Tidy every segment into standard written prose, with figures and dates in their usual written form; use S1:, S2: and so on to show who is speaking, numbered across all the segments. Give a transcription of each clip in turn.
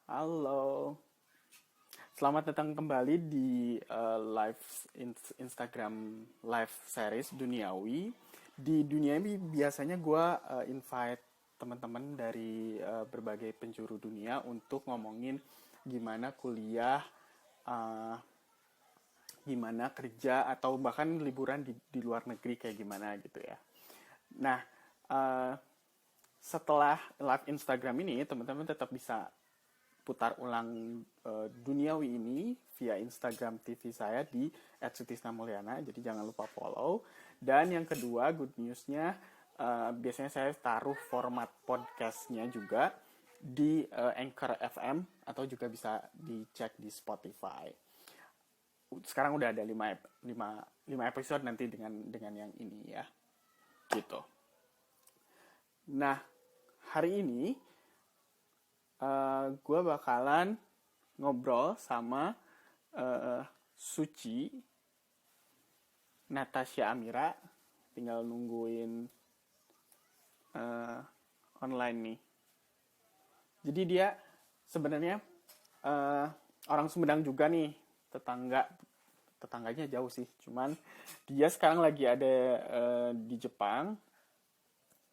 S1: Halo, selamat datang kembali di live Instagram live series Duniawi. Di Duniawi biasanya gue invite teman-teman dari berbagai penjuru dunia untuk ngomongin gimana kuliah, eh, gimana kerja, atau bahkan liburan di luar negeri kayak gimana gitu ya. Nah, eh, setelah live Instagram ini, teman-teman tetap bisa putar ulang Duniawi ini via Instagram TV saya di @sutisnamulyana. Jadi jangan lupa follow. Dan yang kedua, good newsnya, biasanya saya taruh format podcastnya juga di Anchor FM atau juga bisa dicek di Spotify. Sekarang udah ada 5 episode nanti dengan yang ini ya. Gitu. Nah, hari ini gue bakalan ngobrol sama Suci Natasha Amira. Tinggal nungguin online nih. Jadi dia sebenarnya orang Sumedang juga nih, tetangganya jauh sih. Cuman dia sekarang lagi ada di Jepang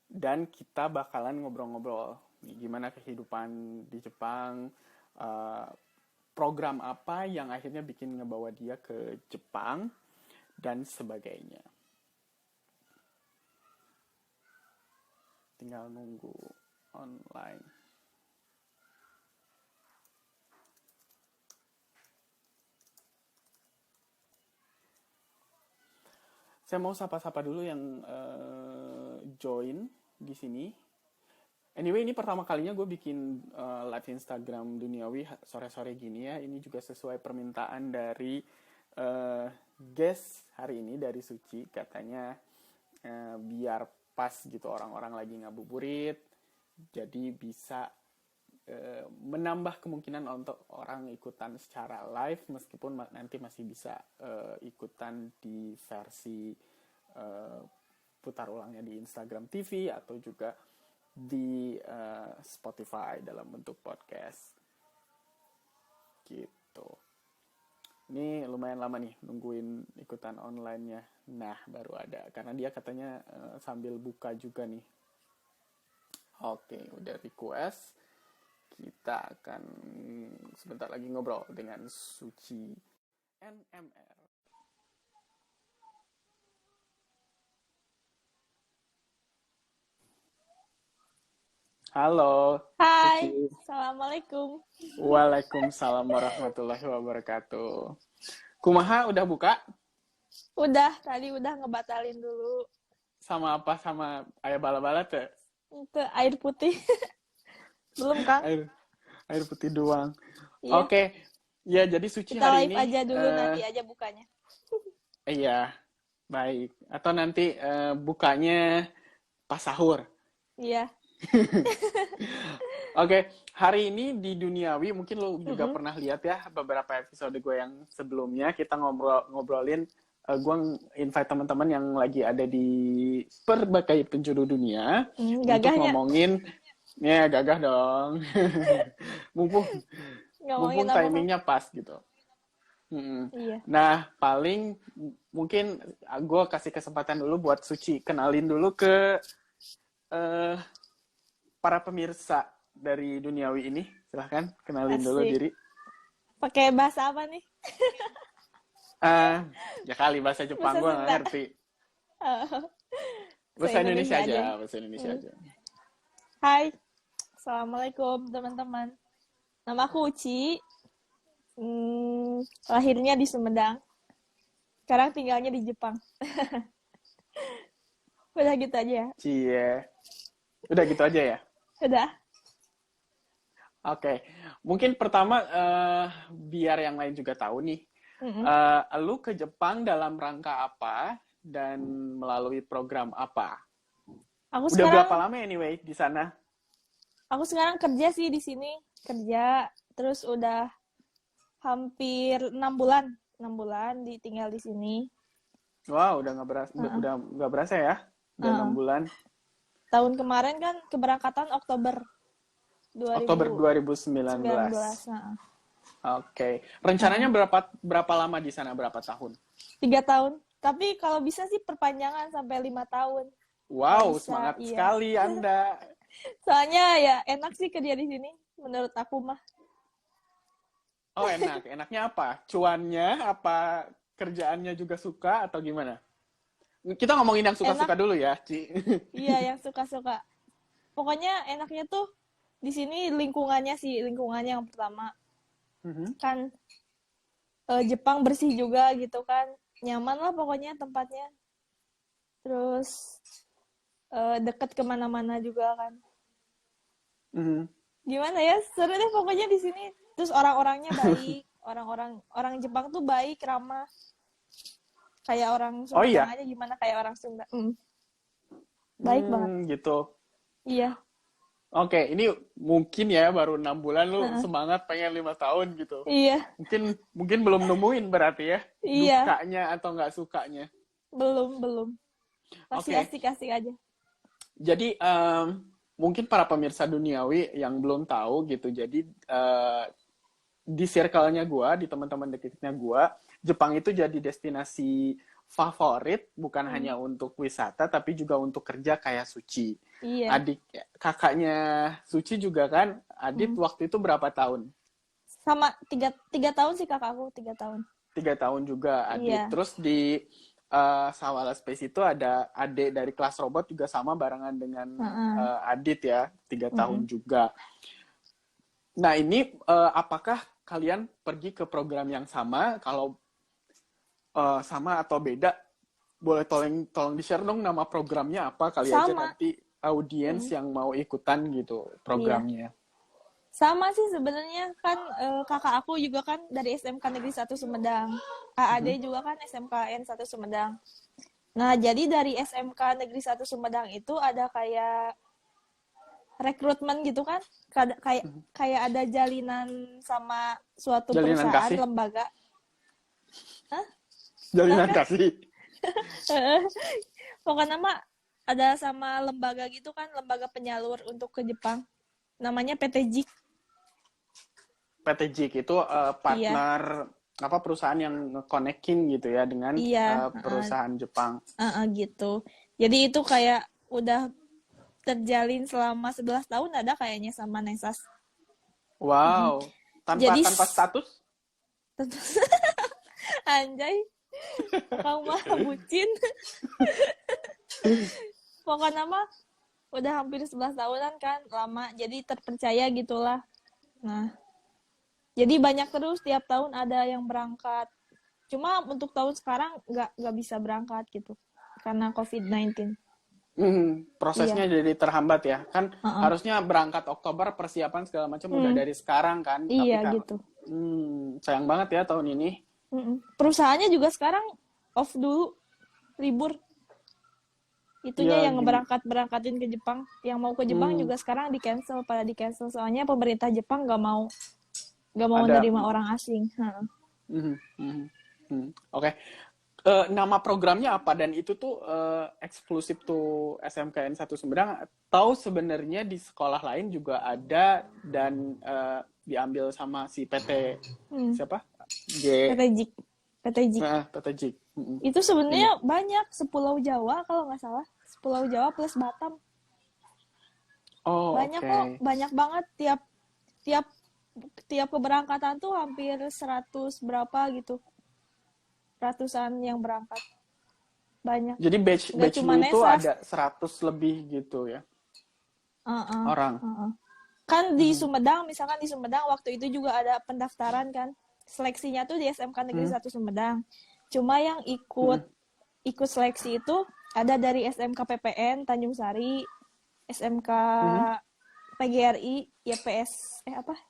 S1: dan kita bakalan ngobrol-ngobrol gimana kehidupan di Jepang, program apa yang akhirnya bikin ngebawa dia ke Jepang, dan sebagainya. Tinggal nunggu online. Saya mau sapa-sapa dulu yang join di sini. Anyway, ini pertama kalinya gue bikin live Instagram Duniawi sore-sore gini ya. Ini juga sesuai permintaan dari guest hari ini, dari Suci. Katanya biar pas gitu orang-orang lagi ngabuburit. Jadi bisa menambah kemungkinan untuk orang ikutan secara live, meskipun nanti masih bisa ikutan di versi putar ulangnya di Instagram TV atau juga di Spotify dalam bentuk podcast gitu. Ini lumayan lama nih nungguin ikutan online-nya. Nah, baru ada karena dia katanya sambil buka juga nih. Oke, udah request. Kita akan sebentar lagi ngobrol dengan Suci NMR. Halo,
S2: Hai,
S1: Suci.
S2: Assalamualaikum.
S1: Waalaikumsalam warahmatullahi wabarakatuh. Kumaha udah buka?
S2: Tadi udah ngebatalin dulu
S1: Sama apa? Sama ayah bala-bala tuh?
S2: ke air putih. Belum, Kang?
S1: Air putih doang.
S2: Iya,
S1: Oke. Ya, jadi Suci
S2: kita
S1: hari
S2: live
S1: ini
S2: aja dulu, nanti aja bukanya.
S1: iya, baik. Atau nanti bukanya pas sahur.
S2: Iya.
S1: Oke, hari ini di Duniawi mungkin lo juga
S2: Mm-mm.
S1: pernah lihat ya beberapa episode gue yang sebelumnya, kita ngobrolin, gue invite teman-teman yang lagi ada di berbagai penjuru dunia untuk
S2: Gagahnya.
S1: ngomongin, ya gagah dong, mumpung
S2: Ngomongin
S1: mumpung
S2: apa, Kang?
S1: timingnya pas gitu.
S2: Iya.
S1: Nah, paling mungkin gue kasih kesempatan dulu buat Suci kenalin dulu ke eh, para pemirsa dari Duniawi ini. Silahkan kenalin dulu
S2: Asik.
S1: diri.
S2: Pakai bahasa apa nih?
S1: Ya kali bahasa Jepang
S2: Bahasa
S1: gue nggak
S2: Sunda.
S1: ngerti.
S2: Oh,
S1: Bahasa
S2: se-Indonesia
S1: Indonesia
S2: aja.
S1: aja, bahasa Indonesia
S2: Mm.
S1: aja.
S2: Hai, Assalamualaikum teman-teman. Nama aku Uci. Lahirnya di Sumedang. Sekarang tinggalnya di Jepang. Udah gitu aja ya.
S1: Cie. Udah gitu aja ya.
S2: Udah.
S1: Oke. Mungkin pertama biar yang lain juga tahu nih.
S2: Mm-mm.
S1: Lu ke Jepang dalam rangka apa dan melalui program apa?
S2: Aku
S1: Udah
S2: sekarang
S1: berapa lama anyway di sana?
S2: aku sekarang kerja sih di sini. Kerja terus udah hampir 6 bulan. 6 bulan tinggal di sini.
S1: Wow, udah nggak berasa ya? Udah 6 bulan.
S2: Tahun kemarin kan keberangkatan Oktober.
S1: Oktober 2019.
S2: 2019. Nah,
S1: Oke. Rencananya berapa lama di sana? Berapa tahun?
S2: 3 tahun. Tapi kalau bisa sih perpanjangan sampai 5 tahun. Kalau
S1: Wow,
S2: bisa,
S1: semangat
S2: iya.
S1: sekali Anda.
S2: Soalnya ya enak sih kerja di sini, menurut aku mah.
S1: Oh, enak. Enaknya apa? Cuannya, apa kerjaannya juga suka atau gimana? Kita ngomongin yang suka-suka
S2: Enak,
S1: dulu ya, Ci.
S2: iya yang suka-suka. Pokoknya enaknya tuh di sini lingkungannya sih, lingkungannya yang pertama.
S1: Mhm.
S2: Kan Jepang bersih juga gitu kan. Nyaman lah pokoknya tempatnya. Terus deket kemana-mana juga kan.
S1: Mhm.
S2: Gimana ya, seru deh pokoknya di sini. Terus orang-orangnya baik. Orang Jepang tuh baik, ramah. Kayak orang
S1: Oh
S2: Sumedang
S1: iya?
S2: aja gimana kayak orang Sunda. Baik banget.
S1: Gitu.
S2: Iya.
S1: Oke, ini mungkin ya baru 6 bulan lu
S2: Heeh.
S1: semangat pengen 5 tahun gitu.
S2: Iya.
S1: Mungkin belum nemuin berarti ya
S2: Iya.
S1: dukanya atau nggak sukanya.
S2: Belum. Masih
S1: Oke,
S2: asik-asik aja.
S1: jadi mungkin para pemirsa duniawi yang belum tahu gitu. Jadi di circle-nya gue, di teman-teman dekatnya gue, Jepang itu jadi destinasi favorit bukan hanya untuk wisata tapi juga untuk kerja kayak Suci.
S2: Iya.
S1: Kakaknya Suci juga kan, Adit waktu itu berapa tahun?
S2: Sama 3 tahun sih kakakku, 3 tahun.
S1: 3 tahun juga Adit.
S2: Iya.
S1: Terus di Sawala Space itu ada adik dari kelas robot juga sama barengan dengan Adit ya, 3 tahun juga. Nah ini apakah kalian pergi ke program yang sama? Kalau sama atau beda, boleh tolong di-share dong nama programnya apa? Kali aja
S2: Sama.
S1: nanti audiens yang mau ikutan gitu programnya.
S2: Sama sih sebenarnya kan kakak aku juga kan dari SMK Negeri 1 Sumedang. AAD juga kan SMKN 1 Sumedang. Nah, jadi dari SMK Negeri 1 Sumedang itu ada kayak rekrutmen gitu kan? Kayak ada jalinan sama suatu
S1: Jalinan
S2: perusahaan,
S1: kasih?
S2: lembaga. Hah?
S1: Jalinan kasih?
S2: Pokoknya mah ada sama lembaga gitu kan, lembaga penyalur untuk ke Jepang. Namanya PT JIK.
S1: PT JIK itu partner apa perusahaan yang nge-connecting gitu ya dengan perusahaan Jepang.
S2: Gitu. Jadi itu kayak udah terjalin selama 11 tahun ada kayaknya sama Nesas.
S1: Wow. Tanpa status?
S2: Anjay. Kamu mah bucin. Pokoknya mah udah hampir 11 tahunan kan, lama. Jadi terpercaya gitulah. Nah, jadi banyak terus tiap tahun ada yang berangkat. Cuma untuk tahun sekarang nggak bisa berangkat gitu karena COVID-19.
S1: Prosesnya jadi terhambat ya. Kan harusnya berangkat Oktober, persiapan segala macam udah dari sekarang kan.
S2: Iya,
S1: tapi
S2: gitu.
S1: Sayang banget ya tahun ini.
S2: Perusahaannya juga sekarang off dulu, libur. Itunya
S1: Ya,
S2: yang berangkatin ke Jepang. Yang mau ke Jepang juga sekarang pada di cancel. Soalnya pemerintah Jepang nggak mau menerima orang asing.
S1: Oke. Nama programnya apa? Dan itu tuh eksklusif tuh SMKN 1 Sumedang atau sebenarnya di sekolah lain juga ada dan diambil sama si PT siapa?
S2: PT JIK. PT
S1: JIK.
S2: Itu sebenarnya banyak, sepulau Jawa kalau nggak salah. Pulau Jawa plus Batam.
S1: Oh,
S2: banyak kok, banyak banget tiap keberangkatan tuh hampir 100 berapa gitu. Ratusan yang berangkat. Banyak.
S1: Jadi batch lu itu ada 100 lebih gitu ya. Orang.
S2: Kan di Sumedang, misalkan di Sumedang waktu itu juga ada pendaftaran kan. Seleksinya tuh di SMK Negeri 1 Sumedang. Cuma yang ikut seleksi itu ada dari SMK PPN Tanjung Sari, SMK PGRI, YPS,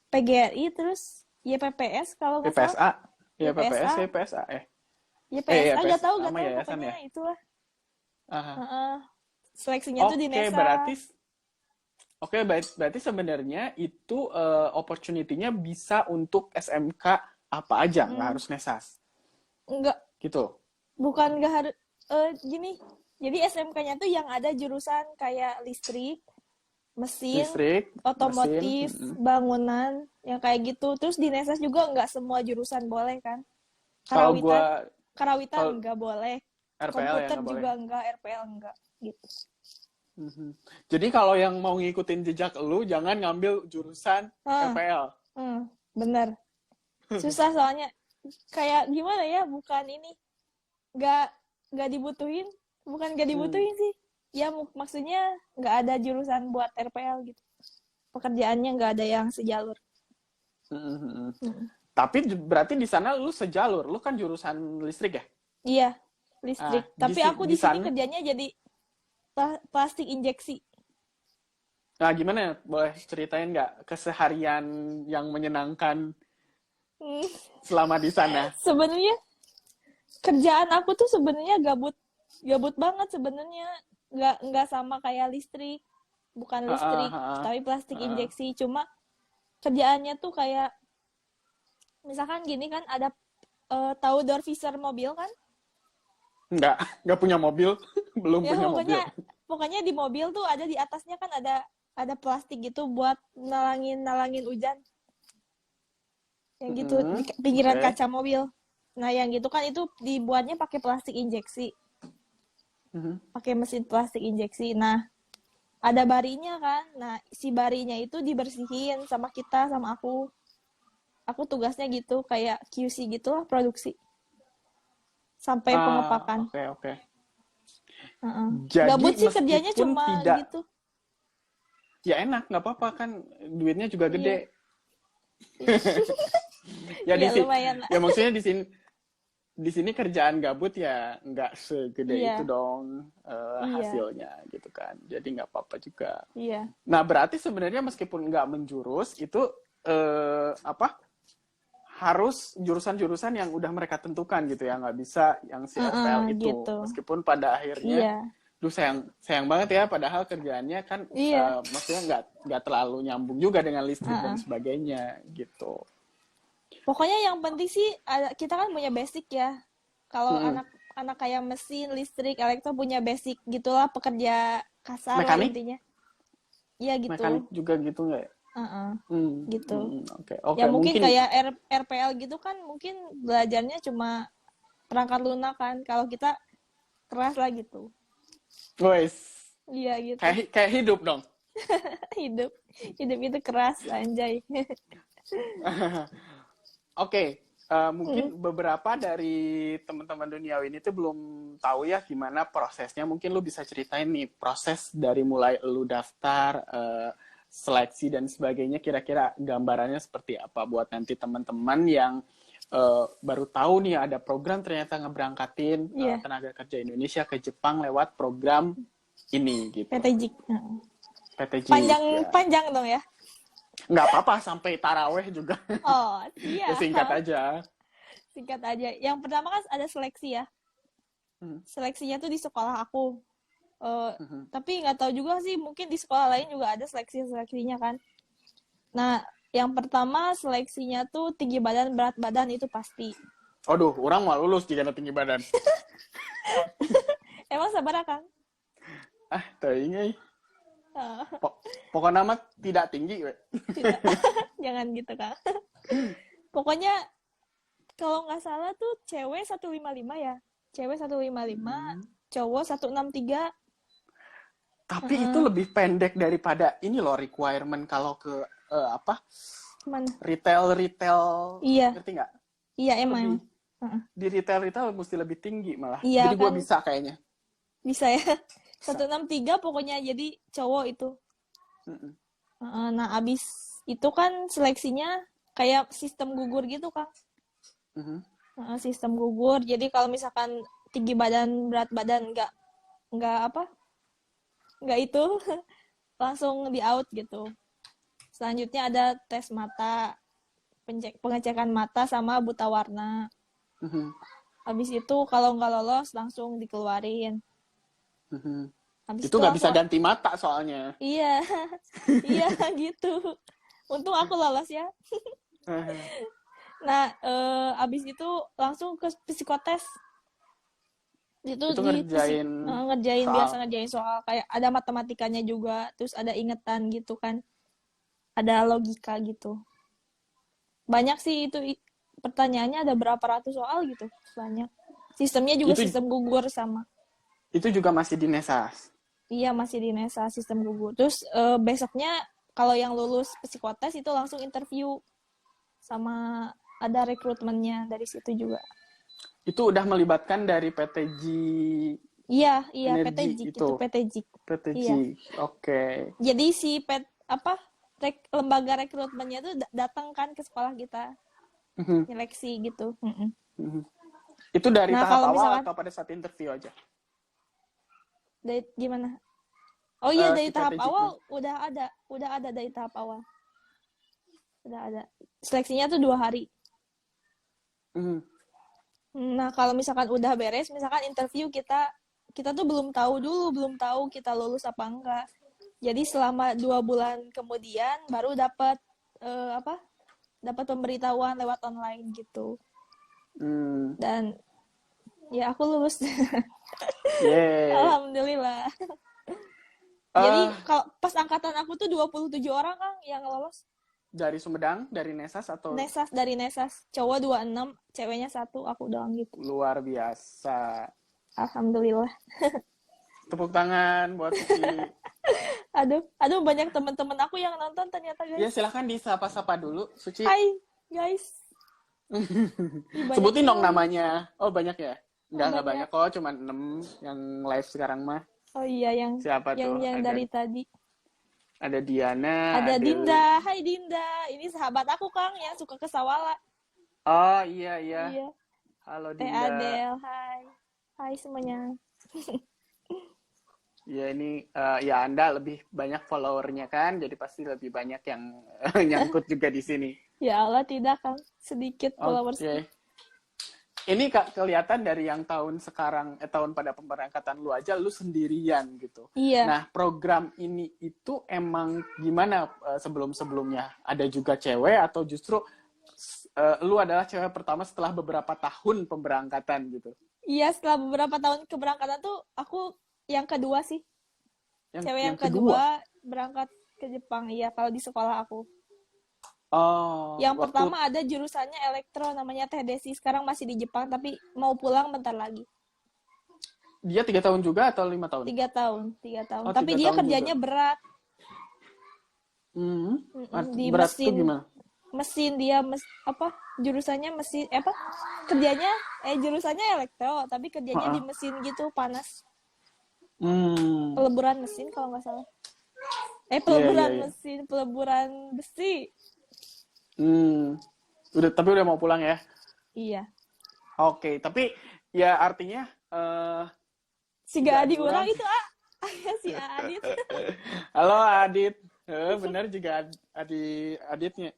S2: PGRI terus YPPS kalau nggak salah.
S1: YPSA.
S2: YPSA nggak tahu pokoknya itulah. Seleksinya tuh di Nesa.
S1: Berarti sebenarnya itu opportunity-nya bisa untuk SMK apa aja, nggak harus Nesas.
S2: Enggak.
S1: Gitu.
S2: Bukan nggak harus gini. Jadi SMK-nya tuh yang ada jurusan kayak listrik, mesin,
S1: Listrik, mesin.
S2: otomotif, bangunan, yang kayak gitu. Terus di Nesas juga nggak semua jurusan boleh kan.
S1: Kalau
S2: Karawitan,
S1: gua
S2: karawitan
S1: kalau
S2: nggak boleh.
S1: RPL ya
S2: Komputer
S1: nggak boleh.
S2: juga nggak, RPL nggak, gitu.
S1: Mhm. Jadi kalau yang mau ngikutin jejak lu, jangan ngambil jurusan
S2: Ah,
S1: RPL.
S2: bener. Susah soalnya. Kayak gimana ya, bukan ini. Nggak, nggak dibutuhin. Bukan nggak
S1: Hmm.
S2: dibutuhin sih. Ya maksudnya nggak ada jurusan buat RPL gitu. Pekerjaannya nggak ada yang sejalur.
S1: Mhm.
S2: Hmm.
S1: Tapi berarti di sana lu sejalur, lu kan jurusan listrik ya?
S2: Iya,
S1: Ah,
S2: listrik. Tapi aku
S1: di
S2: di sini
S1: sana,
S2: kerjanya jadi plastik injeksi.
S1: nah gimana? Boleh ceritain nggak keseharian yang menyenangkan
S2: Hmm,
S1: selama di sana?
S2: sebenarnya kerjaan aku tuh sebenarnya gabut, gabut banget sebenarnya. Nggak sama kayak listrik, bukan
S1: Ah, ah,
S2: listrik,
S1: ah,
S2: tapi plastik
S1: ah.
S2: injeksi. Cuma kerjaannya tuh kayak, misalkan gini kan, ada tahu door visor mobil kan?
S1: Nggak punya mobil, belum
S2: Ya
S1: punya mobil.
S2: pokoknya, pokoknya di mobil tuh ada di atasnya kan ada plastik gitu buat nalangin nalangin hujan. Yang gitu di
S1: Mm,
S2: pinggiran
S1: oke.
S2: kaca mobil. Nah, yang gitu kan itu dibuatnya pakai plastik injeksi,
S1: Mhm.
S2: pakai mesin plastik injeksi. Nah, ada barinya kan. Nah, si barinya itu dibersihin sama kita, sama aku. Aku tugasnya gitu, kayak QC gitu lah, produksi. Sampai
S1: Ah,
S2: pengepakan.
S1: oke oke.
S2: Heeh. Gabut
S1: Jadi
S2: sih kerjanya
S1: meskipun
S2: cuma
S1: tidak,
S2: gitu.
S1: ya enak, nggak apa-apa kan, duitnya juga
S2: Iya.
S1: gede. Ya di
S2: Iya,
S1: sini,
S2: lumayan lah.
S1: ya maksudnya di sini kerjaan gabut ya nggak segede itu
S2: Iya,
S1: dong
S2: iya,
S1: hasilnya gitu kan. Jadi nggak apa-apa juga.
S2: iya.
S1: Nah berarti sebenarnya meskipun nggak menjurus itu apa harus jurusan-jurusan yang udah mereka tentukan gitu ya, nggak bisa yang si RPL itu.
S2: Gitu.
S1: Meskipun pada akhirnya,
S2: Iya,
S1: duh sayang sayang banget ya, padahal kerjaannya kan
S2: iya.
S1: maksudnya nggak terlalu nyambung juga dengan listrik dan
S2: Heeh.
S1: sebagainya gitu.
S2: Pokoknya yang penting sih kita kan punya basic ya. Kalau
S1: Mm-mm.
S2: anak kayak mesin, listrik, elektro punya basic gitulah, pekerja kasar lah
S1: Mekanik,
S2: intinya. Iya
S1: mekanik
S2: gitu.
S1: juga gitu nggak ya?
S2: Heeh, gitu.
S1: Oke
S2: Ya
S1: oke
S2: mungkin
S1: mungkin.
S2: kayak RPL gitu kan, mungkin belajarnya cuma perangkat lunak kan. Kalau kita keras lah gitu.
S1: Wes,
S2: Iya gitu.
S1: kayak hidup dong.
S2: Hidup hidup itu keras, anjay.
S1: Oke,
S2: Mm,
S1: mungkin beberapa dari teman-teman duniawi ini tuh belum tahu ya gimana prosesnya. Mungkin lu bisa ceritain nih proses dari mulai lu daftar, seleksi dan sebagainya. Kira-kira gambarannya seperti apa buat nanti teman-teman yang baru tahu nih ada program ternyata ngeberangkatin
S2: Iya,
S1: tenaga kerja Indonesia ke Jepang lewat program ini gitu.
S2: strategik. Heeh.
S1: PT JIK
S2: Panjang
S1: ya.
S2: panjang dong ya.
S1: Nggak apa-apa sampai taraweh juga.
S2: Oh,
S1: Ya singkat
S2: siap.
S1: aja.
S2: Singkat aja. Yang pertama kan ada seleksi ya.
S1: Hmm.
S2: Seleksinya tuh di sekolah aku.
S1: Mhm.
S2: Tapi nggak tahu juga sih, mungkin di sekolah lain juga ada seleksinya kan. Nah, yang pertama seleksinya tuh tinggi badan, berat badan itu pasti.
S1: Aduh, orang mau lulus jika tinggi badan.
S2: Emang sabar kan?
S1: Ah, teuing.
S2: Uh,
S1: Pokoknya mah tidak tinggi, we.
S2: tidak, jangan gitu kan. Pokoknya kalau nggak salah tuh cewek 155 ya. Cewek 155, cowok 163.
S1: Tapi itu lebih pendek daripada ini loh requirement kalau ke apa?
S2: Mana?
S1: Retail.
S2: Iya,
S1: Ngerti nggak?
S2: iya
S1: Itu lebih
S2: emang.
S1: di retail mesti lebih tinggi malah.
S2: Iya
S1: Jadi gue
S2: kan,
S1: bisa kayaknya.
S2: bisa ya.
S1: Bisa.
S2: 163 pokoknya jadi cowok itu.
S1: Mm-mm.
S2: Nah, abis itu kan seleksinya kayak sistem gugur gitu, Kang.
S1: Mhm.
S2: Sistem gugur. Jadi kalau misalkan tinggi badan, berat badan nggak apa? Nggak itu langsung di out gitu. Selanjutnya ada tes mata, pengecekan mata sama buta warna.
S1: Mhm.
S2: Habis itu kalau nggak lolos langsung dikeluarin.
S1: Mhm.
S2: Habis
S1: Itu
S2: itu
S1: nggak bisa
S2: langsung,
S1: ganti mata soalnya.
S2: iya, iya gitu. Untung aku lolos ya. Nah, abis itu langsung ke psikotes. Itu
S1: Itu
S2: di
S1: ngerjain
S2: ngerjain
S1: soal.
S2: biasa ngerjain soal kayak ada matematikanya juga, terus ada ingetan gitu kan, ada logika gitu. Banyak sih itu pertanyaannya ada berapa ratus soal gitu, banyak. Sistemnya juga
S1: Itu
S2: sistem gugur sama.
S1: itu juga masih di Nesas.
S2: Iya masih di NESA sistem gugur. Terus besoknya kalau yang lulus psikotes itu langsung interview sama ada rekrutmennya dari situ juga.
S1: Itu udah melibatkan dari PTG
S2: Iya, iya
S1: Energi
S2: PTJIK
S1: itu.
S2: itu PTJIK.
S1: PTG.
S2: Iya.
S1: Oke.
S2: Jadi si lembaga rekrutmennya tuh datang kan ke sekolah kita
S1: Mhm,
S2: nyeleksi gitu. Mm-mm.
S1: mhm. Itu dari
S2: Nah,
S1: tahap
S2: kalau
S1: awal
S2: misalkan
S1: atau pada saat interview aja?
S2: dari gimana? Oh iya dari
S1: Si
S2: tahap
S1: PTG-nya.
S2: awal udah ada dari tahap awal. Udah ada. Seleksinya tuh 2 hari.
S1: Mhm.
S2: Nah, kalau misalkan udah beres, misalkan interview kita tuh belum tahu kita lulus apa enggak. Jadi selama 2 bulan kemudian baru dapat dapat pemberitahuan lewat online gitu.
S1: Hmm.
S2: Dan ya aku lulus.
S1: Yeay.
S2: Alhamdulillah. Jadi
S1: Eh,
S2: kalau pas angkatan aku tuh 27 orang Kang yang lolos.
S1: dari Sumedang, dari Nesas atau
S2: Dari Nesas, cowok 26, ceweknya 1, aku doang gitu.
S1: luar biasa.
S2: Alhamdulillah.
S1: Tepuk tangan buat Suci.
S2: Aduh banyak teman-teman aku yang nonton ternyata
S1: Ya,
S2: guys.
S1: silahkan disapa-sapa dulu, Suci.
S2: Hai guys. Ih, banyak
S1: Sebutin dong
S2: sekali.
S1: namanya. Oh, banyak ya? Enggak banyak
S2: Banyak.
S1: kok, cuma 6 yang live sekarang mah.
S2: Oh iya yang
S1: Siapa tuh?
S2: yang dari tadi.
S1: Ada Diana,
S2: Ada
S1: ada
S2: Dinda. Hai Dinda. Ini sahabat aku Kang yang suka ke Sawala.
S1: Oh, iya.
S2: Iya.
S1: Halo
S2: Teh
S1: Dinda.
S2: Adel. Hai. Hai semuanya.
S1: Ya ini ya Anda lebih banyak followernya kan, jadi pasti lebih banyak yang nyangkut juga di sini.
S2: Ya Allah tidak Kang. Sedikit followers.
S1: Oke. Ini kelihatan dari yang tahun sekarang, tahun pada pemberangkatan lu aja, lu sendirian gitu.
S2: Iya.
S1: Nah, program ini itu emang gimana sebelum-sebelumnya? Ada juga cewek atau justru lu adalah cewek pertama setelah beberapa tahun pemberangkatan gitu?
S2: Iya setelah beberapa tahun keberangkatan tuh aku yang kedua sih. Cewek yang kedua berangkat ke Jepang. Iya kalau di sekolah aku.
S1: Oh,
S2: Yang pertama ada jurusannya elektro namanya Teh Desi. Sekarang masih di Jepang tapi mau pulang bentar lagi.
S1: Dia 3 tahun juga atau 5 tahun?
S2: 3 tahun.
S1: Oh,
S2: Tapi
S1: 3
S2: dia
S1: tahun
S2: kerjanya
S1: juga.
S2: berat. Di
S1: Berat
S2: mesin.
S1: tuh gimana?
S2: Mesin dia jurusannya mesin kerjanya jurusannya elektro tapi kerjanya di mesin gitu panas. Peleburan mesin kalau nggak salah. Mesin, peleburan besi.
S1: Tapi udah mau pulang ya?
S2: Iya.
S1: Oke, tapi ya artinya
S2: si Adi orang itu si Adit.
S1: Halo Adit. Benar juga Aditnya.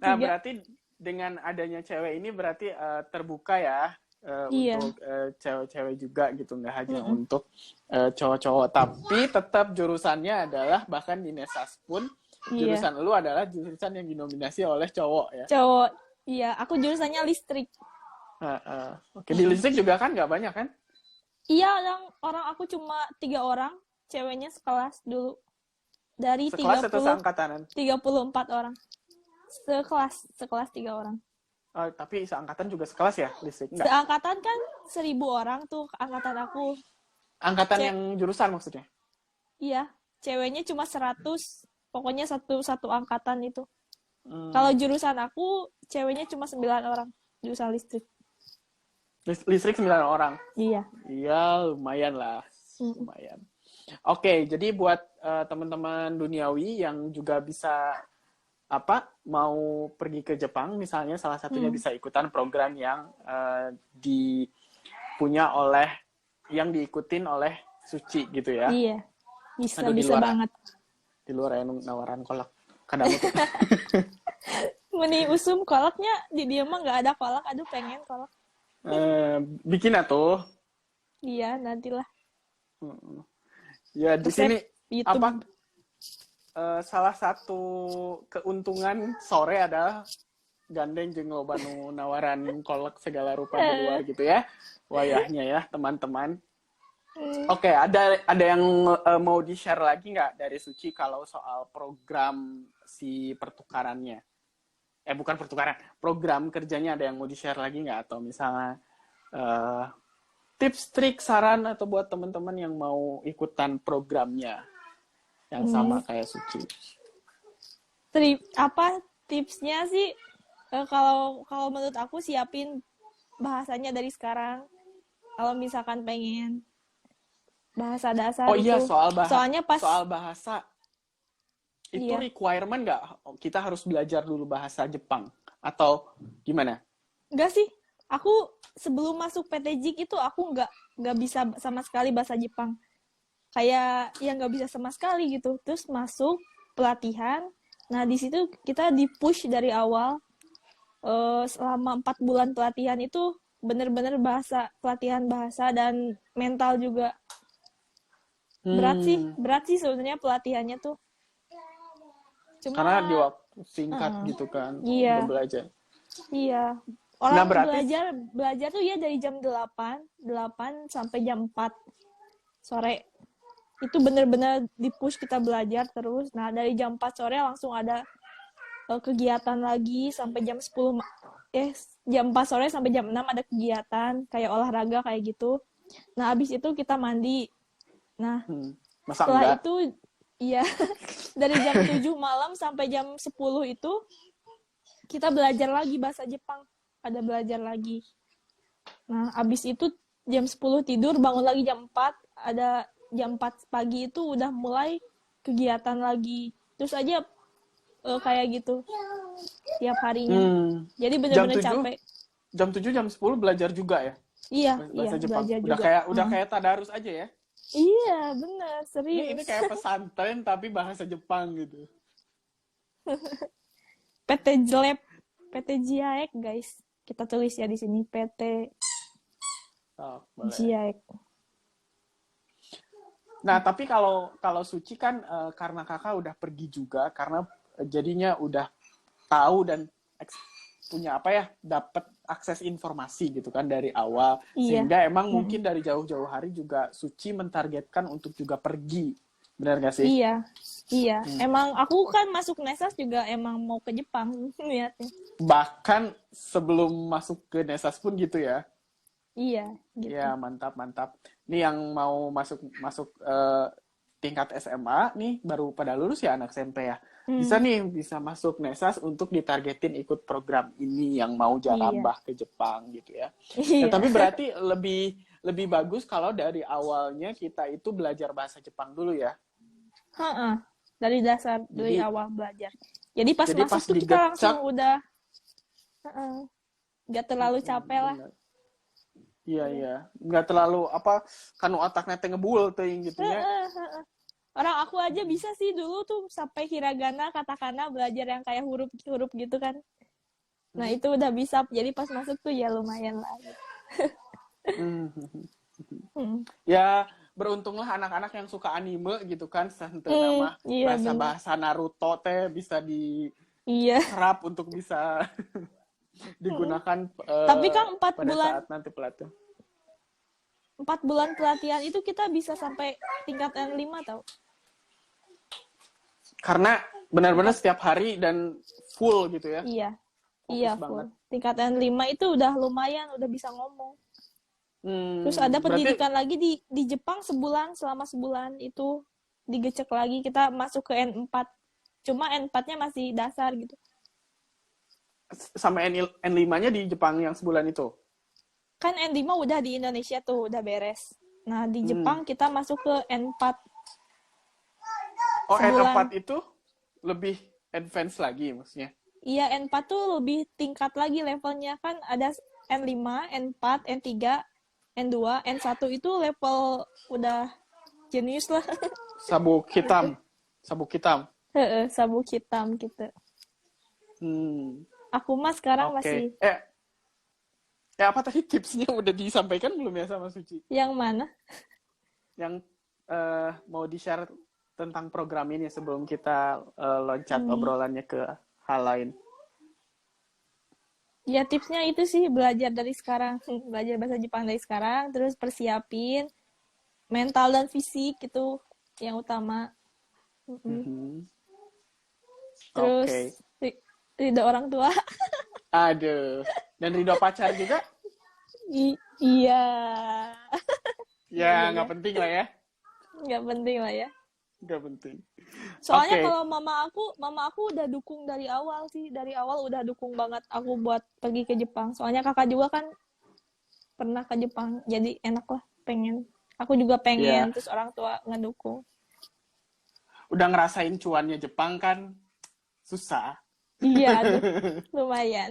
S1: Nah, berarti dengan adanya cewek ini berarti terbuka ya untuk cewek-cewek juga gitu, nggak hanya untuk cowok-cowok. Tapi tetap jurusannya adalah bahkan di Nesas pun jurusan lu adalah jurusan yang dinominasi oleh cowok ya.
S2: Cowok, iya. Aku jurusannya listrik.
S1: Oke, di listrik juga kan nggak banyak kan?
S2: Iya, orang aku cuma 3 orang, ceweknya sekelas dulu. Dari
S1: sekelas atau seangkatanan?
S2: 34 orang. Sekelas 3 orang.
S1: Oh, tapi seangkatan juga sekelas ya listrik? Enggak.
S2: Seangkatan kan 1.000 orang tuh angkatan aku.
S1: Angkatan yang jurusan maksudnya?
S2: Iya, ceweknya cuma 100. Pokoknya satu angkatan itu. Kalau jurusan aku, ceweknya cuma 9 orang. Jurusan listrik.
S1: Listrik 9 orang?
S2: Iya.
S1: Iya, lumayan lah. Lumayan. Oke, jadi buat teman-teman duniawi yang juga bisa mau pergi ke Jepang, misalnya salah satunya bisa ikutan program yang diikutin oleh Suci gitu ya?
S2: Iya, bisa banget.
S1: Di luar nawaran kolak kadang tuh.
S2: Meni usum kolaknya di dia mah nggak ada kolak, aduh pengen kolak.
S1: Bikin atuh.
S2: Iya, nantilah.
S1: Ya di sini
S2: YouTube.
S1: salah satu keuntungan sore adalah gandeng jeung loba nu nawaran kolak segala rupa di luar gitu ya. Wayahnya ya, teman-teman. Oke, ada yang mau di-share lagi nggak dari Suci kalau soal program si pertukarannya? Bukan pertukaran, program kerjanya ada yang mau di-share lagi nggak? Atau misalnya tips, trik, saran atau buat teman-teman yang mau ikutan programnya yang sama kayak Suci.
S2: Tipsnya sih kalau menurut aku siapin bahasanya dari sekarang. Kalau misalkan pengen bahasa dasar
S1: Oh iya,
S2: itu.
S1: soalnya
S2: pas
S1: soal bahasa itu
S2: iya.
S1: requirement nggak? Kita harus belajar dulu bahasa Jepang atau gimana?
S2: Enggak sih. Aku sebelum masuk PT JIK itu aku nggak bisa sama sekali bahasa Jepang. Kayak yang nggak bisa sama sekali gitu. Terus masuk pelatihan. Nah di situ kita di-push dari awal. Selama 4 bulan pelatihan itu bener-bener pelatihan bahasa dan mental juga. Berat sih sebenarnya pelatihannya tuh. Cuma
S1: karena di waktu singkat gitu kan,
S2: iya.
S1: belajar.
S2: Iya. Orang
S1: berarti
S2: belajar tuh ya dari jam 8 sampai jam 4 sore. Itu bener-bener di-push kita belajar terus. Nah, dari jam 4 sore langsung ada kegiatan lagi sampai jam 10 jam 4 sore sampai jam 6 ada kegiatan kayak olahraga kayak gitu. Nah, habis itu kita mandi. Nah, setelah itu iya dari jam 7 malam sampai jam 10 itu kita belajar lagi bahasa Jepang. Ada belajar lagi. Nah, habis itu jam 10 tidur, bangun lagi jam 4. Ada jam 4 pagi itu udah mulai kegiatan lagi. Terus aja kayak gitu tiap harinya. Jadi benar-benar capek.
S1: Jam 7, jam 10 belajar juga ya?
S2: Iya,
S1: bahasa Jepang.
S2: Belajar juga.
S1: Udah kayak tadarus aja ya?
S2: Iya, benar, serius.
S1: Ini kayak pesantren tapi bahasa Jepang gitu.
S2: PT Jelep, PT Jiaek, guys. Kita tulis ya di sini PT Jiaek.
S1: Nah, tapi kalau Suci kan karena kakak udah pergi juga, karena jadinya udah tahu dan punya dapat akses informasi gitu kan dari awal.
S2: Iya.
S1: Sehingga emang mungkin dari jauh-jauh hari juga Suci mentargetkan untuk juga pergi. Benar gak sih?
S2: Iya. Emang aku kan masuk Nesas juga emang mau ke Jepang niatnya.
S1: Bahkan sebelum masuk ke Nesas pun gitu ya?
S2: Iya, gitu.
S1: Ya, mantap. Nih yang mau masuk tingkat SMA nih baru pada lulus ya anak SMP ya. Bisa masuk Nesas untuk ditargetin ikut program ini yang mau jarambah ke Jepang gitu ya.
S2: Iya.
S1: Nah, tapi berarti lebih bagus kalau dari awalnya kita itu belajar bahasa Jepang dulu ya.
S2: Dari dasar, dari awal belajar. Jadi pas masuk tuh kita langsung udah nggak terlalu capek lah.
S1: Iya. Nggak terlalu kan otaknya ngebul tuh gitu ya.
S2: Orang aku aja bisa sih dulu tuh sampai hiragana, katakana belajar yang kayak huruf gitu kan. Nah, itu udah bisa. Jadi pas masuk tuh ya lumayan lah.
S1: Ya, beruntunglah anak-anak yang suka anime gitu kan, nama bahasa Naruto teh bisa diserap untuk bisa digunakan
S2: tapi kan 4
S1: pada
S2: bulan
S1: saat nanti pelatihan.
S2: 4 bulan pelatihan itu kita bisa sampai tingkat N5 tau.
S1: Karena benar-benar setiap hari dan full gitu ya.
S2: Iya, full. Tingkat N5 itu udah lumayan, udah bisa ngomong. Terus ada pendidikan lagi di Jepang selama sebulan itu digecek lagi kita masuk ke N4. Cuma N4-nya masih dasar gitu.
S1: Sama N5-nya di Jepang yang sebulan itu?
S2: Kan N5 udah di Indonesia tuh, udah beres. Nah, di Jepang kita masuk ke N4.
S1: Oh, sebulan. N4 itu lebih advance lagi maksudnya?
S2: Iya, N4 tuh lebih tingkat lagi levelnya. Kan ada N5, N4, N3, N2, N1 itu level udah jenius lah.
S1: Sabuk hitam. Sabuk
S2: hitam gitu. Aku mah sekarang masih.
S1: Apa tadi tipsnya udah disampaikan belum ya sama Suci?
S2: Yang mana?
S1: Yang mau di-share tentang program ini sebelum kita loncat obrolannya ke hal lain.
S2: Ya tipsnya itu sih belajar dari sekarang, belajar bahasa Jepang dari sekarang, terus persiapin mental dan fisik itu yang utama. Mm-mm.
S1: Mhm.
S2: Terus
S1: Oke.
S2: ridho orang tua.
S1: Aduh. Dan ridho pacar juga?
S2: Iya. Iya, iya,
S1: Ya,
S2: iya.
S1: nggak penting lah ya.
S2: Nggak penting lah ya.
S1: Nggak penting.
S2: Soalnya
S1: Oke.
S2: kalau mama aku udah dukung dari awal sih. Dari awal udah dukung banget aku buat pergi ke Jepang. Soalnya kakak juga kan pernah ke Jepang. Jadi enak lah, pengen. Aku juga pengen,
S1: Ya,
S2: terus orang tua ngedukung.
S1: udah ngerasain cuannya Jepang kan susah.
S2: Iya, aduh, lumayan.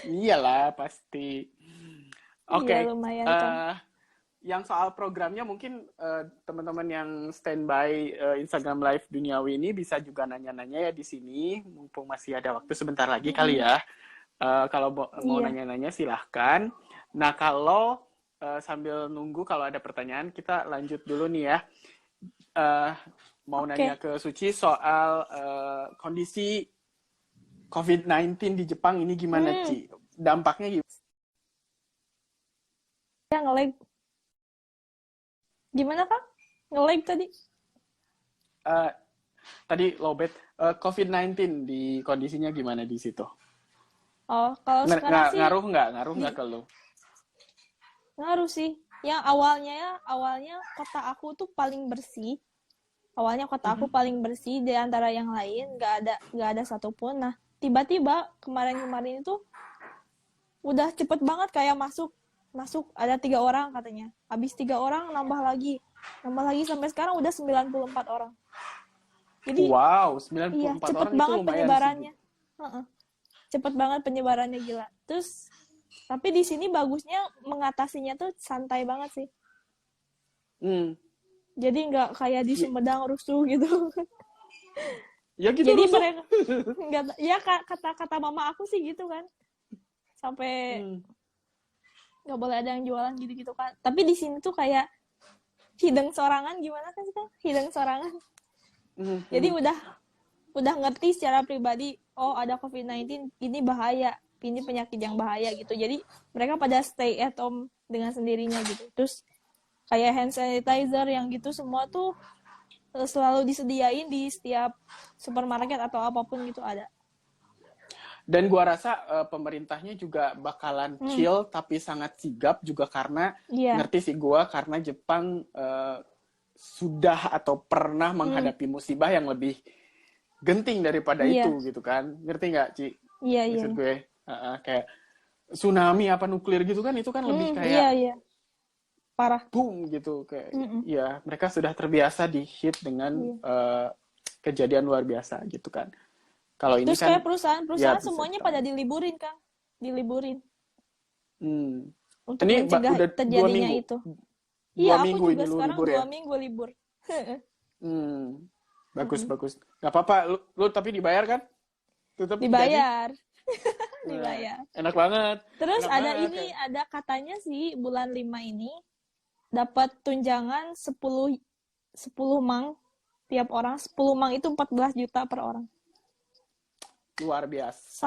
S1: Iyalah, pasti.
S2: Iya,
S1: Oke.
S2: lumayan kan.
S1: eh yang soal programnya mungkin teman-teman yang standby Instagram Live Duniawi ini bisa juga nanya-nanya ya di sini, mumpung masih ada waktu sebentar lagi kali
S2: Mm-mm.
S1: ya. Kalau mau
S2: Iya,
S1: nanya-nanya silahkan. Nah, kalau sambil nunggu kalau ada pertanyaan, kita lanjut dulu nih ya. Eh, Mau nanya
S2: oke.
S1: ke Suci soal kondisi COVID-19 di Jepang ini gimana,
S2: Hmm,
S1: Ci? Dampaknya gimana?
S2: ya nge-lag. Gimana, Kak? Nge-lag tadi?
S1: Eh, Tadi lowbat, COVID-19 di kondisinya gimana di situ?
S2: Oh, kalau sekarang sih
S1: Ngaruh
S2: di
S1: nggak ke lu?
S2: ngaruh sih. Yang awalnya kota aku tuh paling bersih. Awalnya kota aku
S1: Mhm.
S2: paling bersih di antara yang lain, nggak ada satupun. Nah, tiba-tiba kemarin-kemarin itu udah cepet banget kayak masuk masuk ada 3 orang katanya. Habis 3 orang nambah lagi sampai sekarang udah 94 orang. Jadi
S1: Wow,
S2: iya
S1: 94
S2: cepet
S1: orang itu
S2: banget
S1: lumayan sih.
S2: penyebarannya. Heeh. Cepet banget penyebarannya gila. Terus tapi di sini bagusnya mengatasinya tuh santai banget sih.
S1: Hmm.
S2: Jadi nggak kayak di
S1: Ya,
S2: Sumedang rusuh gitu.
S1: ya gitu
S2: Jadi
S1: rusuh.
S2: mereka nggak ya kata mama aku sih gitu kan. Sampai
S1: Hmm.
S2: nggak boleh ada yang jualan gitu-gitu kan. Tapi di sini tuh kayak hideng sorangan gimana kan sih kan? Hideng sorangan.
S1: Hmm.
S2: Jadi
S1: Hmm.
S2: udah ngerti secara pribadi, oh ada COVID-19, ini bahaya, ini penyakit yang bahaya gitu. Jadi mereka pada stay at home dengan sendirinya gitu. Terus kayak hand sanitizer yang gitu semua tuh selalu disediain di setiap supermarket atau apapun gitu ada.
S1: Dan gua rasa pemerintahnya juga bakalan
S2: Hmm,
S1: chill tapi sangat sigap juga karena
S2: iya,
S1: ngerti sih gua karena Jepang sudah atau pernah
S2: hmm,
S1: menghadapi musibah yang lebih genting daripada
S2: iya,
S1: itu gitu kan. Ngerti nggak, Ci?
S2: iya, iya.
S1: Maksud gue kayak tsunami apa nuklir gitu kan itu kan lebih
S2: Iya,
S1: kayak
S2: iya, parah.
S1: boom gitu kayak
S2: Mm-mm,
S1: ya mereka sudah terbiasa di hit dengan
S2: iya.
S1: kejadian luar biasa gitu kan. Kalau ini
S2: Terus kayak
S1: kan ya
S2: perusahaan-perusahaan
S1: bisa
S2: semuanya pada
S1: ditangani.
S2: diliburin kan, diliburin
S1: Hmm.
S2: untuk
S1: Ini
S2: mencegah
S1: udah dua
S2: terjadinya
S1: minggu,
S2: itu.
S1: dua
S2: Iya, aku
S1: minggu
S2: juga
S1: ini lu
S2: sekarang
S1: libur ya.
S2: 2 minggu libur.
S1: Hmm. Bagus
S2: Mm-mm.
S1: bagus. Gak apa-apa, lu tapi dibayar kan? Tetap gaji.
S2: Dibayar,
S1: Nah,
S2: dibayar.
S1: enak banget,
S2: Terus
S1: enak
S2: ada
S1: banget
S2: ini,
S1: kayak.
S2: ada katanya sih bulan 5 ini dapat tunjangan 10 mang tiap orang. 10 mang itu 14 juta per orang.
S1: Luar biasa.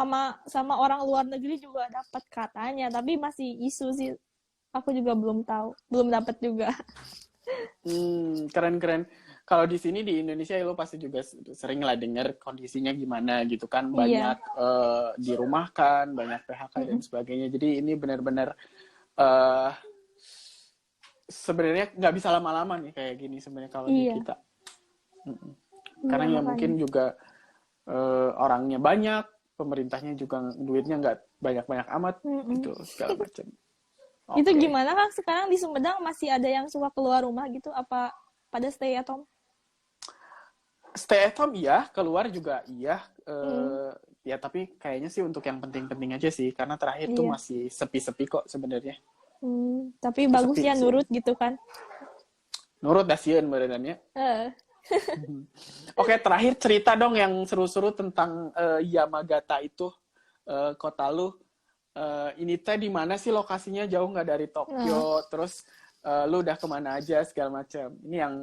S2: Sama orang luar negeri juga dapat katanya, tapi masih isu sih. Aku juga belum tahu, belum dapat juga.
S1: Keren-keren. Kalau di sini di Indonesia lo pasti juga sering lah dengar kondisinya gimana gitu kan.
S2: Iya.
S1: Banyak dirumahkan, banyak PHK dan
S2: Mm-mm.
S1: sebagainya. Jadi ini benar-benar eh sebenarnya nggak bisa lama-lama nih kayak gini sebenarnya kalau di
S2: Iya,
S1: kita. Mm-mm.
S2: iya
S1: Karena ya
S2: makanya.
S1: mungkin juga orangnya banyak, pemerintahnya juga duitnya nggak banyak-banyak amat
S2: Mm-mm.
S1: gitu segala macam.
S2: Itu
S1: Oke.
S2: gimana Kak? Sekarang di Sumedang masih ada yang suka keluar rumah gitu? Apa pada stay at home?
S1: Stay at home iya, keluar juga iya.
S2: Hmm,
S1: Ya tapi kayaknya sih untuk yang penting-penting aja sih, karena terakhir tuh
S2: iya.
S1: masih sepi-sepi kok sebenarnya.
S2: Tapi
S1: Sepi
S2: bagusnya
S1: sih.
S2: nurut gitu kan?
S1: Nurut dasieun benerannya.
S2: Eh,
S1: Oke, terakhir cerita dong yang seru-seru tentang Yamagata itu, kota lu. Ini teh di mana sih lokasinya? Jauh nggak dari
S2: nah,
S1: Tokyo? Terus lu udah kemana aja segala macam. Ini yang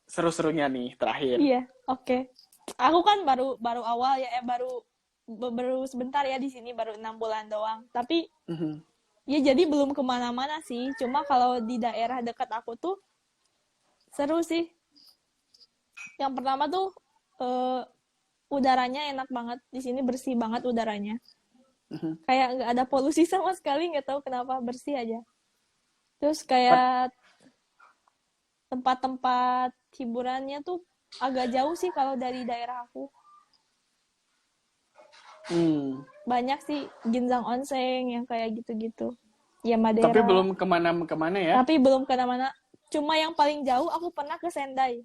S1: seru-serunya nih terakhir.
S2: iya, oke. Aku kan baru baru awal ya, baru baru sebentar ya di sini, baru 6 bulan doang. Tapi
S1: Mhm.
S2: ya jadi belum kemana-mana sih. Cuma kalau di daerah dekat aku tuh seru sih. Yang pertama tuh eh, udaranya enak banget. Di sini bersih banget udaranya.
S1: Mhm.
S2: Kayak nggak ada polusi sama sekali, nggak tahu kenapa, bersih aja. Terus
S1: But,
S2: kayak tempat-tempat hiburannya tuh agak jauh sih kalau dari daerah aku.
S1: hmm.
S2: Banyak sih Ginzang Onsen yang kayak gitu-gitu. Ya
S1: Tapi
S2: Madeira.
S1: belum kemana-kemana ya?
S2: Tapi belum kemana-mana. Cuma yang paling jauh aku pernah ke Sendai.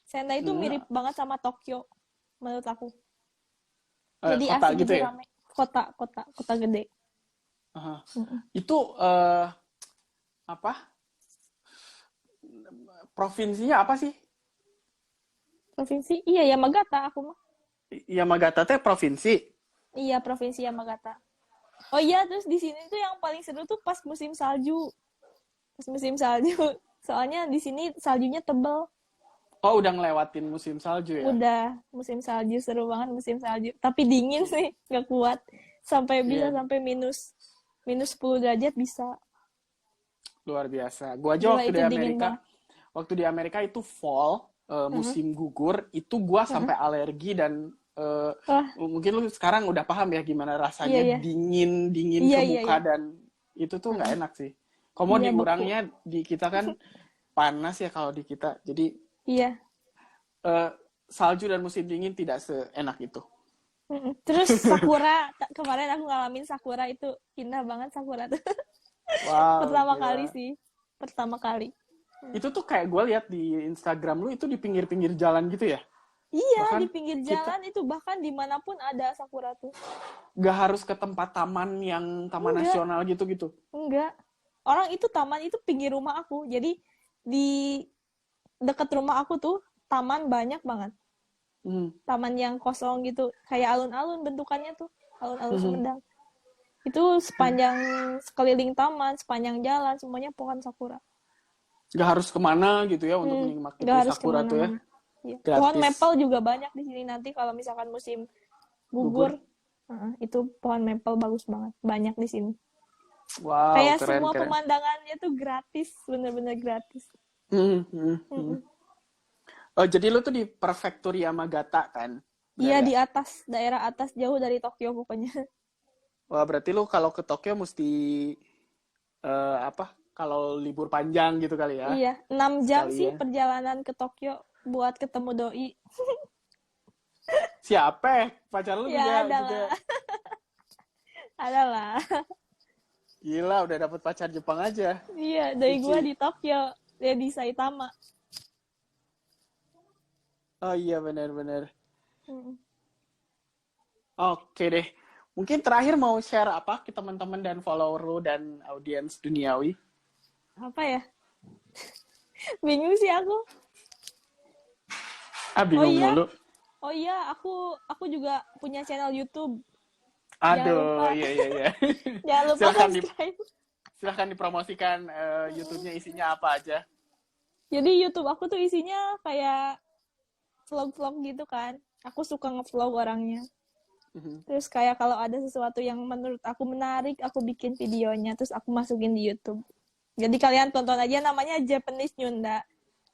S2: Sendai itu
S1: Hmm.
S2: mirip banget sama Tokyo menurut aku.
S1: Eh,
S2: Jadi
S1: kota
S2: asik
S1: gitu
S2: gitu,
S1: ya?
S2: rame. Kota gede.
S1: Aha.
S2: Mm-mm.
S1: Itu apa? Provinsinya apa sih?
S2: Provinsi? Iya, Yamagata aku mah.
S1: Yamagata teh provinsi.
S2: Iya, Provinsi Yamagata. Oh iya, terus di sini tuh yang paling seru tuh pas musim salju. Pas musim salju. Soalnya di sini saljunya tebel.
S1: Oh, udah ngelewatin musim salju ya?
S2: Udah musim salju, seru banget musim salju. Tapi dingin sih, nggak kuat. Bisa
S1: Iya,
S2: sampai minus 10 derajat bisa.
S1: luar biasa. Gua aja
S2: Gila, itu dingin banget.
S1: waktu di Amerika itu fall,
S2: Heeh,
S1: musim gugur, itu gua
S2: heeh.
S1: sampai alergi dan
S2: Wah,
S1: mungkin lu sekarang udah paham ya gimana
S2: iya,
S1: rasanya
S2: iya.
S1: dingin dingin
S2: Iya,
S1: ke
S2: iya,
S1: muka
S2: iya.
S1: dan itu tuh nggak
S2: Heeh.
S1: enak sih. Kalau mau
S2: Iya, beku.
S1: diurangnya di kita kan panas ya kalau di kita. Jadi
S2: Iya.
S1: eh, salju dan musim dingin tidak seenak itu.
S2: Mm-mm. Terus Sakura, kemarin aku ngalamin Sakura, itu indah banget Sakura tuh.
S1: Wow,
S2: Pertama kali
S1: gila.
S2: sih. Pertama kali.
S1: Itu tuh kayak gue lihat di Instagram lu itu di pinggir-pinggir jalan gitu ya.
S2: Iya, di
S1: Bahkan
S2: pinggir
S1: kita
S2: jalan itu, bahkan dimanapun ada Sakura tuh.
S1: nggak harus ke tempat taman yang taman
S2: Enggak,
S1: nasional gitu-gitu.
S2: enggak. Orang itu taman itu pinggir rumah aku. Jadi di dekat rumah aku tuh taman banyak banget.
S1: Hmm.
S2: Taman yang kosong gitu. Kayak alun-alun bentukannya tuh. Alun-alun
S1: Hmm.
S2: Sumedang. Itu sepanjang sekeliling taman, sepanjang jalan, semuanya pohon Sakura.
S1: Nggak harus kemana gitu ya untuk
S2: Nggak
S1: menikmati
S2: harus
S1: sakura tuh ya.
S2: kemana-mana. Iya. Pohon
S1: Gratis
S2: maple juga banyak di sini nanti kalau misalkan musim
S1: gugur.
S2: gugur. Itu pohon maple bagus banget. Banyak di sini.
S1: Wow,
S2: Kayak
S1: keren
S2: semua
S1: keren.
S2: pemandangannya tuh gratis. Bener-bener gratis.
S1: Hmm. Hmm. Hmm.
S2: Mm-mm.
S1: Oh, jadi lu tuh di prefektur Yamagata kan? Benar
S2: Iya,
S1: ya?
S2: di atas. Daerah atas, jauh dari Tokyo pokoknya.
S1: Wah, berarti lu kalau ke Tokyo mesti apa? Kalau libur panjang gitu kali ya?
S2: Iya, 6 jam
S1: Sekali
S2: sih
S1: ya.
S2: perjalanan ke Tokyo buat ketemu doi.
S1: Siapa? Pacar lu
S2: Ya,
S1: juga juga
S2: adalah. Adalah.
S1: gila udah dapet pacar Jepang aja.
S2: Iya, doi gua
S1: Ici.
S2: di Tokyo. Dia di Saitama.
S1: Oh iya benar-benar.
S2: Mm.
S1: Oke deh. Mungkin terakhir mau share apa ke teman-teman dan follower lu dan audiens duniawi?
S2: Apa ya? Bingung sih aku.
S1: Ah,
S2: Oh
S1: bingung
S2: iya,
S1: mulu.
S2: oh iya, aku juga punya channel YouTube. Jangan lupa,
S1: Aduh, iya iya iya.
S2: jangan lupa
S1: Silahkan
S2: subscribe.
S1: silahkan dipromosikan YouTube-nya isinya apa aja.
S2: Jadi YouTube aku tuh isinya kayak vlog-vlog gitu kan. Aku suka nge-vlog orangnya.
S1: Mhm.
S2: Terus kayak kalau ada sesuatu yang menurut aku menarik, aku bikin videonya, terus aku masukin di YouTube. Jadi kalian tonton aja, namanya Japanese Nyunda.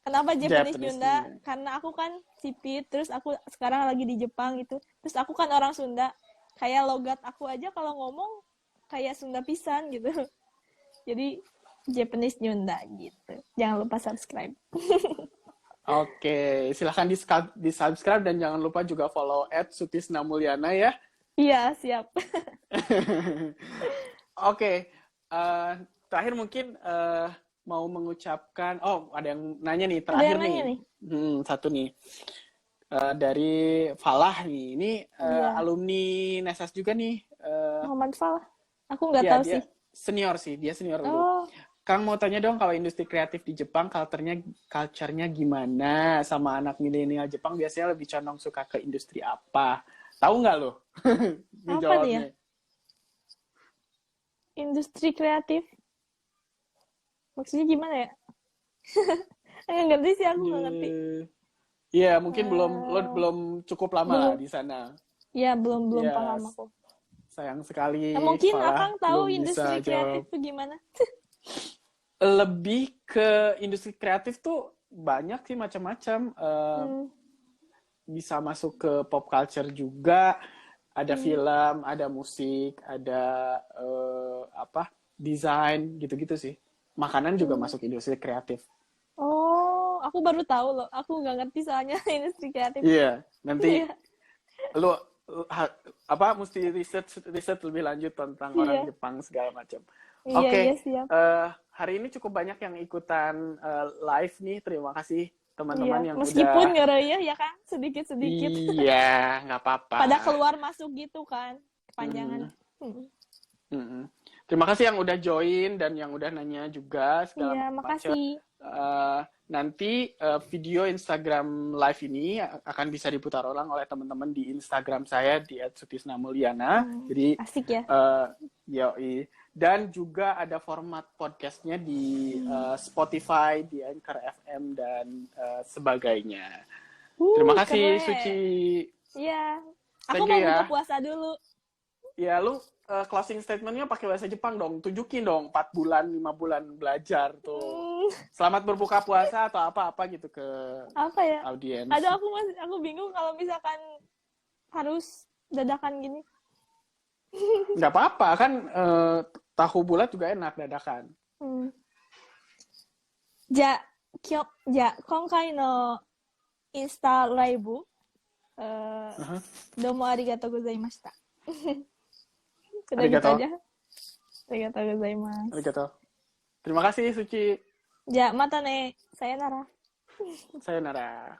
S2: Kenapa Japanese
S1: Japanese
S2: Nyunda?
S1: nih.
S2: Karena aku kan sipit, terus aku sekarang lagi di Jepang gitu. Terus aku kan orang Sunda. Kayak logat aku aja kalau ngomong kayak Sunda pisan gitu. Jadi Japanese Nyunda gitu. Jangan lupa subscribe.
S1: Oke, silahkan di subscribe dan jangan lupa juga follow @sutisnamulyana ya.
S2: Iya, siap.
S1: Oke, terakhir mungkin mau mengucapkan, oh ada yang nanya nih
S2: Ada
S1: terakhir
S2: yang nanya
S1: nih.
S2: nih?
S1: Satu nih. Dari Falah nih, ini
S2: Iya.
S1: alumni Nesas juga nih.
S2: Muhammad Falah. Aku nggak
S1: Ya
S2: tahu
S1: dia
S2: sih.
S1: senior sih, dia senior lu.
S2: Oh,
S1: Kang mau tanya dong kalau industri kreatif di Jepang culture-nya gimana sama anak milenial Jepang biasanya lebih condong suka ke industri apa? Tahu nggak lo? Ini
S2: apa tuh ya?
S1: jawabnya.
S2: Industri kreatif. Maksudnya gimana ya? Nggak ngerti sih, aku nggak ngerti.
S1: Iya, mungkin belum lo
S2: Eh,
S1: belum cukup lama lah
S2: belum.
S1: di sana.
S2: Ya, belum
S1: Ya,
S2: paham aku.
S1: sayang sekali.
S2: Nah, mungkin
S1: Farah
S2: Akang tahu
S1: belum
S2: industri
S1: bisa
S2: kreatif
S1: jawab.
S2: tuh gimana?
S1: Lebih ke industri kreatif tuh banyak sih macam-macam.
S2: Hmm,
S1: Bisa masuk ke pop culture juga. Ada
S2: hmm,
S1: film, ada musik, ada desain gitu-gitu sih. Makanan juga
S2: hmm.
S1: masuk industri kreatif.
S2: Oh, aku baru tahu loh. Aku nggak ngerti soalnya industri kreatif.
S1: Iya, nanti
S2: Iya,
S1: lu mesti riset lebih lanjut tentang orang
S2: iya,
S1: Jepang segala macam.
S2: iya, iya
S1: Oke,
S2: siap.
S1: hari ini cukup banyak yang ikutan live nih. Terima kasih
S2: Iya,
S1: teman-teman yang
S2: meskipun
S1: udah.
S2: ngeroyah ya kan, sedikit-sedikit.
S1: Iya, nggak apa-apa.
S2: Pada keluar masuk gitu kan, kepanjangan.
S1: Mm,
S2: Hmm.
S1: mm. Terima kasih yang udah join dan yang udah nanya juga segala
S2: Iya,
S1: macam.
S2: makasih.
S1: Nanti video Instagram live ini akan bisa diputar ulang oleh teman-teman di Instagram saya di @sutisnamulyana.
S2: Hmm,
S1: Jadi
S2: asik ya.
S1: yoi. Dan juga ada format podcastnya di
S2: Hmm.
S1: Spotify, di Anchor FM dan sebagainya. Terima kasih Suci.
S2: Keren. Iya, aku
S1: Thank
S2: mau
S1: you
S2: buka
S1: ya.
S2: puasa dulu.
S1: Ya lu closing statementnya pakai bahasa Jepang dong. Tunjukin dong 4 bulan, 5 bulan belajar tuh.
S2: Hmm,
S1: Selamat berbuka puasa atau apa-apa gitu ke
S2: apa ya?
S1: audiens.
S2: Aduh, aku bingung kalau misalkan harus dadakan gini.
S1: Nggak apa-apa kan tahu bulat juga enak dadakan.
S2: Hmm. Ja, konkai no Insta Live, domo arigatou gozaimashita. Udah gitu
S1: Arigato.
S2: aja. Arigatou gozaimasu.
S1: Arigato. Terima kasih Suci.
S2: Ja, mata ne. Sayonara.
S1: Sayonara.